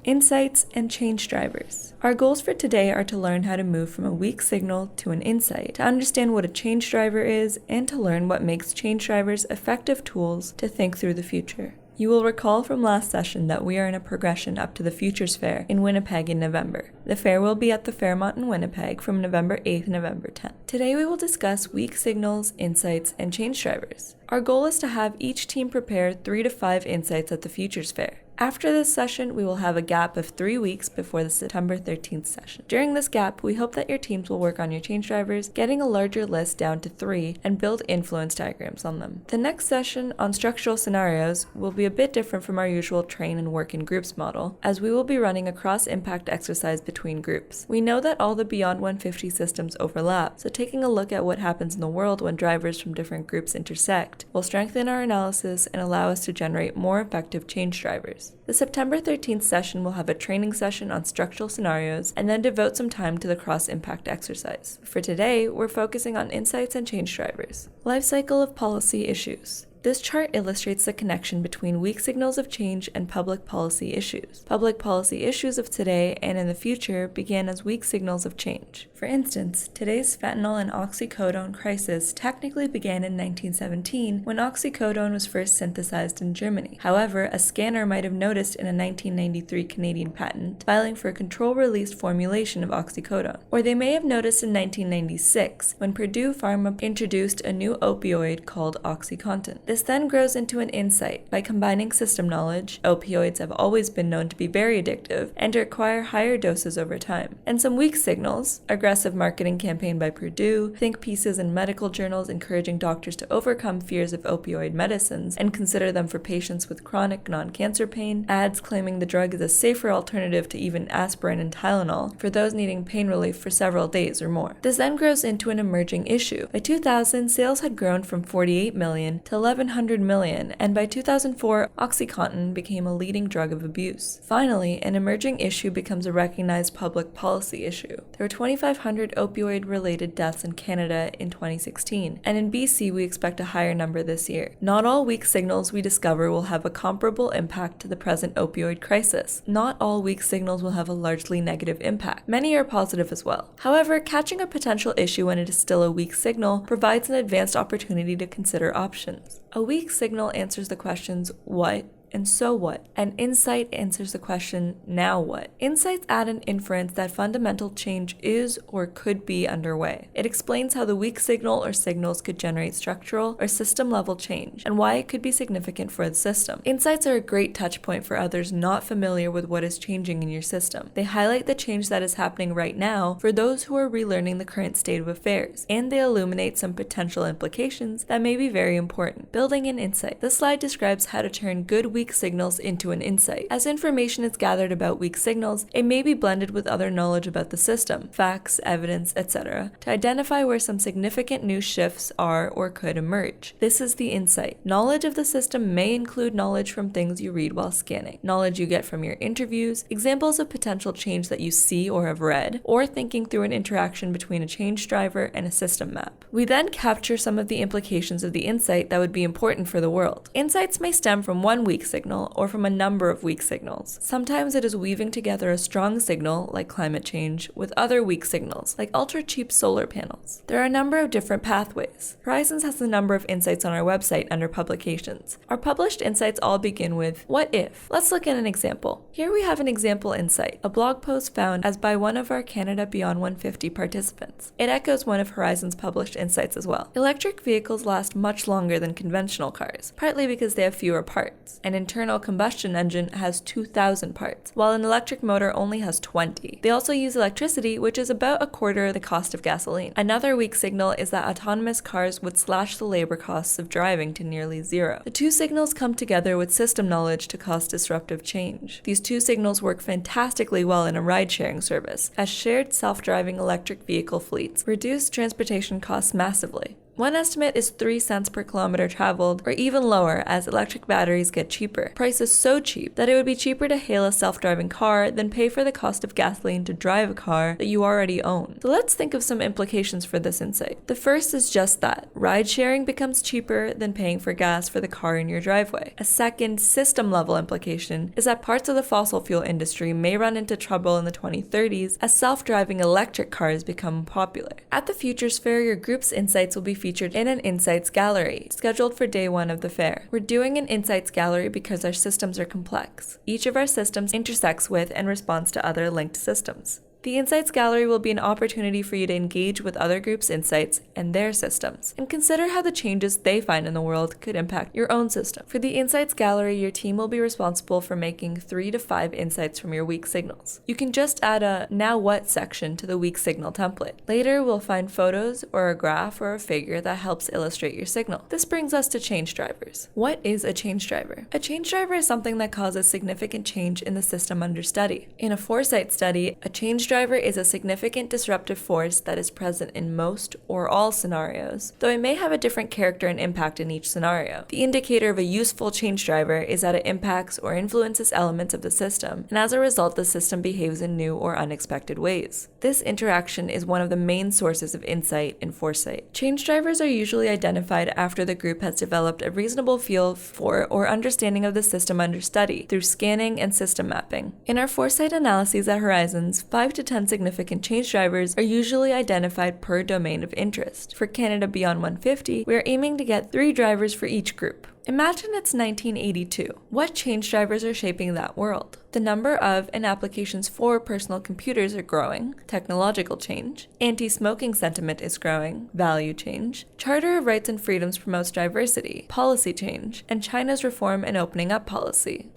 Insights and change drivers. Our goals for today are to learn how to move from a weak signal to an insight, to understand what a change driver is, and to learn what makes change drivers effective tools to think through the future. You will recall from last session that we are in a progression up to the Futures Fair in Winnipeg in November. The fair will be at the Fairmont in Winnipeg from November 8th to November 10th. Today we will discuss weak signals, insights, and change drivers. Our goal is to have each team prepare 3 to 5 insights at the Futures Fair. After this session, we will have a gap of 3 weeks before the September 13th session. During this gap, we hope that your teams will work on your change drivers, getting a larger list down to 3, and build influence diagrams on them. The next session on structural scenarios will be a bit different from our usual train and work in groups model, as we will be running a cross-impact exercise between groups. We know that all the Beyond 150 systems overlap, so taking a look at what happens in the world when drivers from different groups intersect will strengthen our analysis and allow us to generate more effective change drivers. The September 13th session will have a training session on structural scenarios and then devote some time to the cross-impact exercise. For today, we're focusing on insights and change drivers. Life cycle of policy issues. This chart illustrates the connection between weak signals of change and public policy issues. Public policy issues of today and in the future began as weak signals of change. For instance, today's fentanyl and oxycodone crisis technically began in 1917 when oxycodone was first synthesized in Germany. However, a scanner might have noticed in a 1993 Canadian patent filing for a control-released formulation of oxycodone. Or they may have noticed in 1996 when Purdue Pharma introduced a new opioid called OxyContin. This then grows into an insight. By combining system knowledge, opioids have always been known to be very addictive and to require higher doses over time. And some weak signals, aggressive marketing campaign by Purdue, think pieces in medical journals encouraging doctors to overcome fears of opioid medicines and consider them for patients with chronic non-cancer pain, ads claiming the drug is a safer alternative to even aspirin and Tylenol for those needing pain relief for several days or more. This then grows into an emerging issue. By 2000, sales had grown from 48 million to 1,100 million, and by 2004, OxyContin became a leading drug of abuse. Finally, an emerging issue becomes a recognized public policy issue. There were 2,500 opioid-related deaths in Canada in 2016, and in BC we expect a higher number this year. Not all weak signals we discover will have a comparable impact to the present opioid crisis. Not all weak signals will have a largely negative impact. Many are positive as well. However, catching a potential issue when it is still a weak signal provides an advanced opportunity to consider options. A weak signal answers the questions what and so what? An insight answers the question, now what? Insights add an inference that fundamental change is or could be underway. It explains how the weak signal or signals could generate structural or system-level change, and why it could be significant for the system. Insights are a great touch point for others not familiar with what is changing in your system. They highlight the change that is happening right now for those who are relearning the current state of affairs, and they illuminate some potential implications that may be very important. Building an insight. This slide describes how to turn good weak signals into an insight. As information is gathered about weak signals, it may be blended with other knowledge about the system, facts, evidence, etc., to identify where some significant new shifts are or could emerge. This is the insight. Knowledge of the system may include knowledge from things you read while scanning, knowledge you get from your interviews, examples of potential change that you see or have read, or thinking through an interaction between a change driver and a system map. We then capture some of the implications of the insight that would be important for the world. Insights may stem from one weak signal or from a number of weak signals. Sometimes it is weaving together a strong signal, like climate change, with other weak signals, like ultra-cheap solar panels. There are a number of different pathways. Horizons has a number of insights on our website under publications. Our published insights all begin with, what if? Let's look at an example. Here we have an example insight, a blog post found as by one of our Canada Beyond 150 participants. It echoes one of Horizon's published insights as well. Electric vehicles last much longer than conventional cars, partly because they have fewer parts. An internal combustion engine has 2,000 parts, while an electric motor only has 20. They also use electricity, which is about a quarter the cost of gasoline. Another weak signal is that autonomous cars would slash the labor costs of driving to nearly zero. The two signals come together with system knowledge to cause disruptive change. These two signals work fantastically well in a ride-sharing service, as shared self-driving electric vehicle fleets reduce transportation costs massively. One estimate is 3 cents per kilometer traveled, or even lower as electric batteries get cheaper. Price is so cheap that it would be cheaper to hail a self-driving car than pay for the cost of gasoline to drive a car that you already own. So let's think of some implications for this insight. The first is just that. Ride sharing becomes cheaper than paying for gas for the car in your driveway. A second system-level implication is that parts of the fossil fuel industry may run into trouble in the 2030s as self-driving electric cars become popular. At the Futures Fair, your group's insights will be featured in an Insights Gallery, scheduled for day 1 of the fair. We're doing an Insights Gallery because our systems are complex. Each of our systems intersects with and responds to other linked systems. The Insights Gallery will be an opportunity for you to engage with other groups' insights and their systems, and consider how the changes they find in the world could impact your own system. For the Insights Gallery, your team will be responsible for making 3 to 5 insights from your weak signals. You can just add a "Now What" section to the weak signal template. Later, we'll find photos or a graph or a figure that helps illustrate your signal. This brings us to change drivers. What is a change driver? A change driver is something that causes significant change in the system under study. In a foresight study, a change driver is a significant disruptive force that is present in most or all scenarios, though it may have a different character and impact in each scenario. The indicator of a useful change driver is that it impacts or influences elements of the system, and as a result, the system behaves in new or unexpected ways. This interaction is one of the main sources of insight and foresight. Change drivers are usually identified after the group has developed a reasonable feel for or understanding of the system under study through scanning and system mapping. In our foresight analyses at Horizons, 5 to 10 significant change drivers are usually identified per domain of interest. For Canada Beyond 150, we are aiming to get 3 drivers for each group. Imagine it's 1982. What change drivers are shaping that world? The number of and applications for personal computers are growing, technological change, anti-smoking sentiment is growing, value change, Charter of Rights and Freedoms promotes diversity, policy change, and China's reform and opening up policy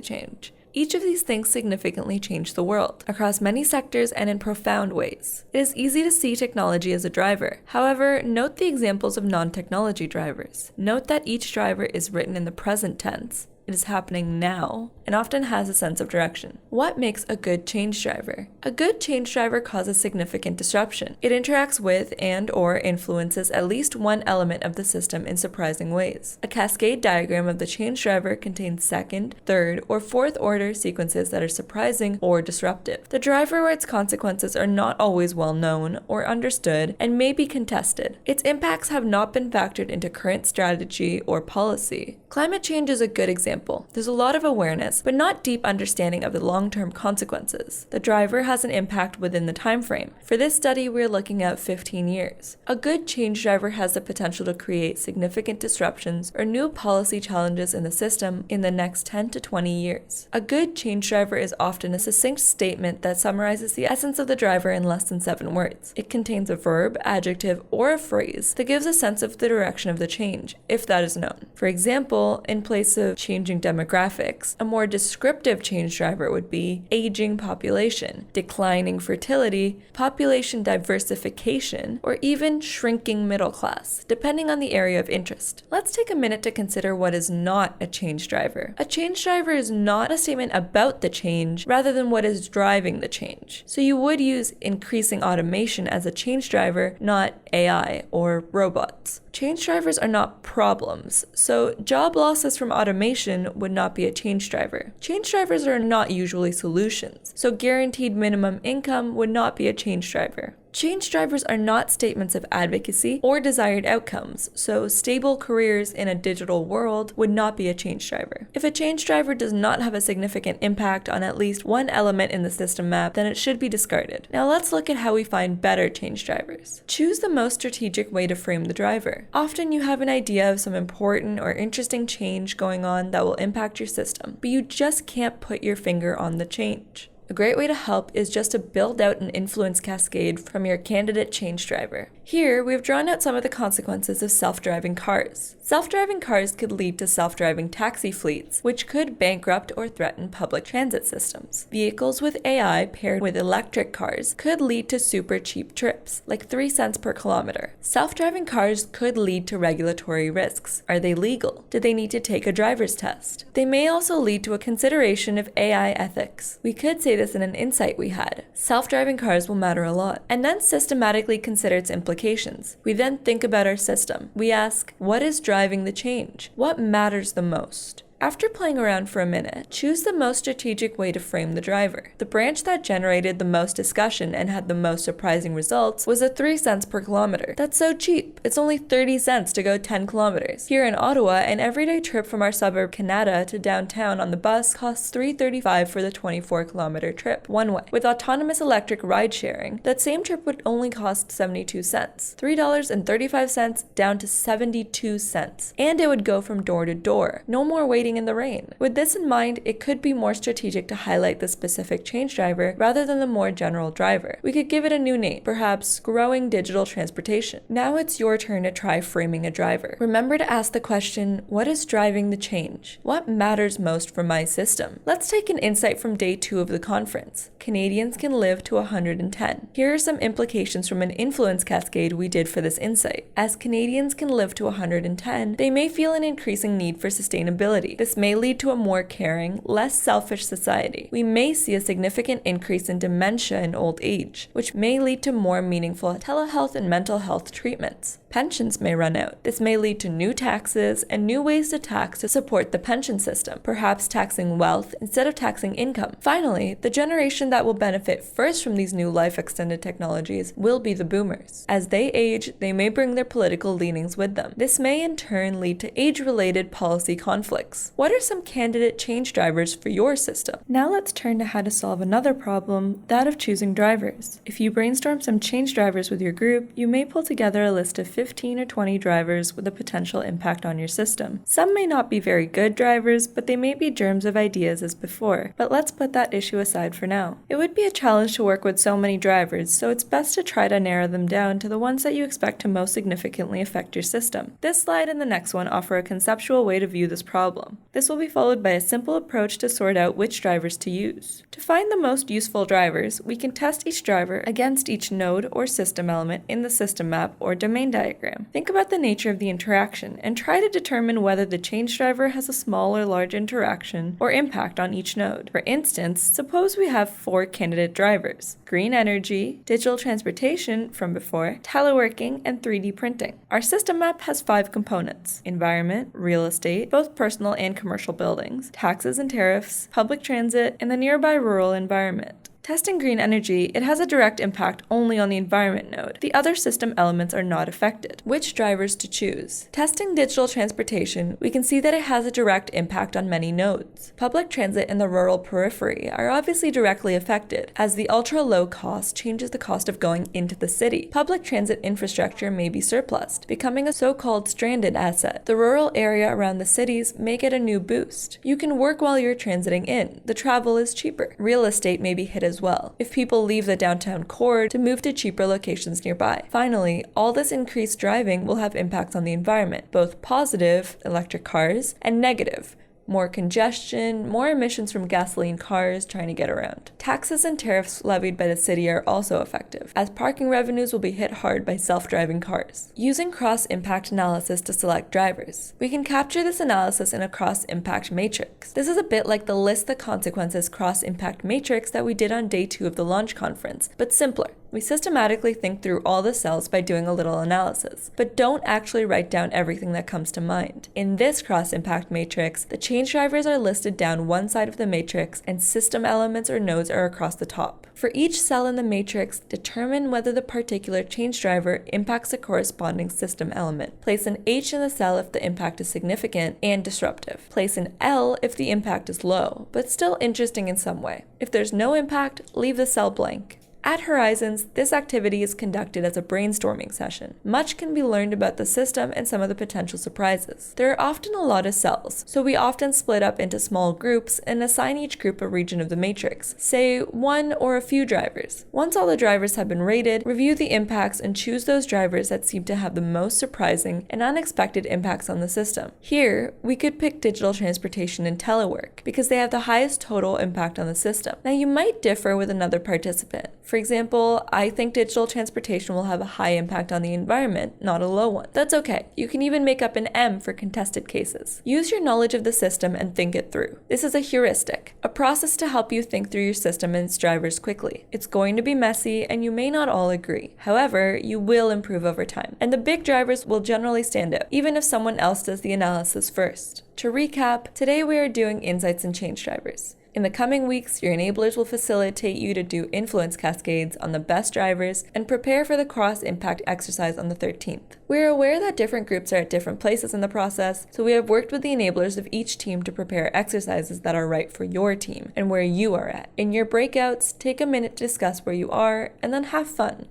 change. Each of these things significantly change the world, across many sectors and in profound ways. It is easy to see technology as a driver. However, note the examples of non-technology drivers. Note that each driver is written in the present tense. It is happening now, and often has a sense of direction. What makes a good change driver? A good change driver causes significant disruption. It interacts with and/or influences at least one element of the system in surprising ways. A cascade diagram of the change driver contains second, third, or fourth order sequences that are surprising or disruptive. The driver or its consequences are not always well known or understood and may be contested. Its impacts have not been factored into current strategy or policy. Climate change is a good example. There's a lot of awareness, but not deep understanding of the long-term consequences. The driver has an impact within the time frame. For this study, we're looking at 15 years. A good change driver has the potential to create significant disruptions or new policy challenges in the system in the next 10 to 20 years. A good change driver is often a succinct statement that summarizes the essence of the driver in less than 7 words. It contains a verb, adjective, or a phrase that gives a sense of the direction of the change, if that is known. For example, in place of changing demographics, a more descriptive change driver would be aging population, declining fertility, population diversification, or even shrinking middle class, depending on the area of interest. Let's take a minute to consider what is not a change driver. A change driver is not a statement about the change, rather than what is driving the change. So you would use increasing automation as a change driver, not AI or robots. Change drivers are not problems, so job losses from automation would not be a change driver. Change drivers are not usually solutions, so guaranteed minimum income would not be a change driver. Change drivers are not statements of advocacy or desired outcomes, so stable careers in a digital world would not be a change driver. If a change driver does not have a significant impact on at least one element in the system map, then it should be discarded. Now let's look at how we find better change drivers. Choose the most strategic way to frame the driver. Often you have an idea of some important or interesting change going on that will impact your system, but you just can't put your finger on the change. A great way to help is just to build out an influence cascade from your candidate change driver. Here, we've drawn out some of the consequences of self-driving cars. Self-driving cars could lead to self-driving taxi fleets, which could bankrupt or threaten public transit systems. Vehicles with AI paired with electric cars could lead to super cheap trips, like 3 cents per kilometer. Self-driving cars could lead to regulatory risks. Are they legal? Do they need to take a driver's test? They may also lead to a consideration of AI ethics. We could say this in an insight we had. Self-driving cars will matter a lot, and then systematically consider its implications. We then think about our system. We ask, what is driving the change? What matters the most? After playing around for a minute, choose the most strategic way to frame the driver. The branch that generated the most discussion and had the most surprising results was at 3 cents per kilometer. That's so cheap. It's only 30 cents to go 10 kilometers. Here in Ottawa, an everyday trip from our suburb Canada to downtown on the bus costs $3.35 for the 24-kilometer trip, one way. With autonomous electric ride sharing, that same trip would only cost 72 cents. $3.35 down to 72 cents. And it would go from door to door. No more waiting in the rain. With this in mind, it could be more strategic to highlight the specific change driver rather than the more general driver. We could give it a new name, perhaps growing digital transportation. Now it's your turn to try framing a driver. Remember to ask the question, what is driving the change? What matters most for my system? Let's take an insight from day 2 of the conference. Canadians can live to 110. Here are some implications from an influence cascade we did for this insight. As Canadians can live to 110, they may feel an increasing need for sustainability. This may lead to a more caring, less selfish society. We may see a significant increase in dementia in old age, which may lead to more meaningful telehealth and mental health treatments. Pensions may run out. This may lead to new taxes and new ways to tax to support the pension system, perhaps taxing wealth instead of taxing income. Finally, the generation that will benefit first from these new life-extended technologies will be the boomers. As they age, they may bring their political leanings with them. This may in turn lead to age-related policy conflicts. What are some candidate change drivers for your system? Now let's turn to how to solve another problem, that of choosing drivers. If you brainstorm some change drivers with your group, you may pull together a list of 15 or 20 drivers with a potential impact on your system. Some may not be very good drivers, but they may be germs of ideas as before. But let's put that issue aside for now. It would be a challenge to work with so many drivers, so it's best to try to narrow them down to the ones that you expect to most significantly affect your system. This slide and the next one offer a conceptual way to view this problem. This will be followed by a simple approach to sort out which drivers to use. To find the most useful drivers, we can test each driver against each node or system element in the system map or domain diagram. Think about the nature of the interaction and try to determine whether the change driver has a small or large interaction or impact on each node. For instance, suppose we have 4 candidate drivers: green energy, digital transportation from before, teleworking, and 3D printing. Our system map has 5 components: environment, real estate, both personal and commercial buildings, taxes and tariffs, public transit, and the nearby rural environment. Testing green energy, it has a direct impact only on the environment node. The other system elements are not affected. Which drivers to choose? Testing digital transportation, we can see that it has a direct impact on many nodes. Public transit in the rural periphery are obviously directly affected, as the ultra-low cost changes the cost of going into the city. Public transit infrastructure may be surplused, becoming a so-called stranded asset. The rural area around the cities may get a new boost. You can work while you're transiting in. The travel is cheaper. Real estate may be hit as well, if people leave the downtown core to move to cheaper locations nearby. Finally, all this increased driving will have impacts on the environment, both positive, electric cars, and negative, more congestion, more emissions from gasoline cars trying to get around. Taxes and tariffs levied by the city are also effective, as parking revenues will be hit hard by self-driving cars. Using cross-impact analysis to select drivers, we can capture this analysis in a cross-impact matrix. This is a bit like the list the consequences cross-impact matrix that we did on day 2 of the launch conference, but simpler. We systematically think through all the cells by doing a little analysis, but don't actually write down everything that comes to mind. In this cross-impact matrix, the change drivers are listed down one side of the matrix and system elements or nodes are across the top. For each cell in the matrix, determine whether the particular change driver impacts a corresponding system element. Place an H in the cell if the impact is significant and disruptive. Place an L if the impact is low, but still interesting in some way. If there's no impact, leave the cell blank. At Horizons, this activity is conducted as a brainstorming session. Much can be learned about the system and some of the potential surprises. There are often a lot of cells, so we often split up into small groups and assign each group a region of the matrix, say 1 or a few drivers. Once all the drivers have been rated, review the impacts and choose those drivers that seem to have the most surprising and unexpected impacts on the system. Here, we could pick digital transportation and telework because they have the highest total impact on the system. Now, you might differ with another participant. For example, I think digital transportation will have a high impact on the environment, not a low one. That's okay. You can even make up an M for contested cases. Use your knowledge of the system and think it through. This is a heuristic, a process to help you think through your system and its drivers quickly. It's going to be messy and you may not all agree. However, you will improve over time, and the big drivers will generally stand out, even if someone else does the analysis first. To recap, today we are doing insights and change drivers. In the coming weeks, your enablers will facilitate you to do influence cascades on the best drivers and prepare for the cross-impact exercise on the 13th. We are aware that different groups are at different places in the process, so we have worked with the enablers of each team to prepare exercises that are right for your team and where you are at. In your breakouts, take a minute to discuss where you are and then have fun.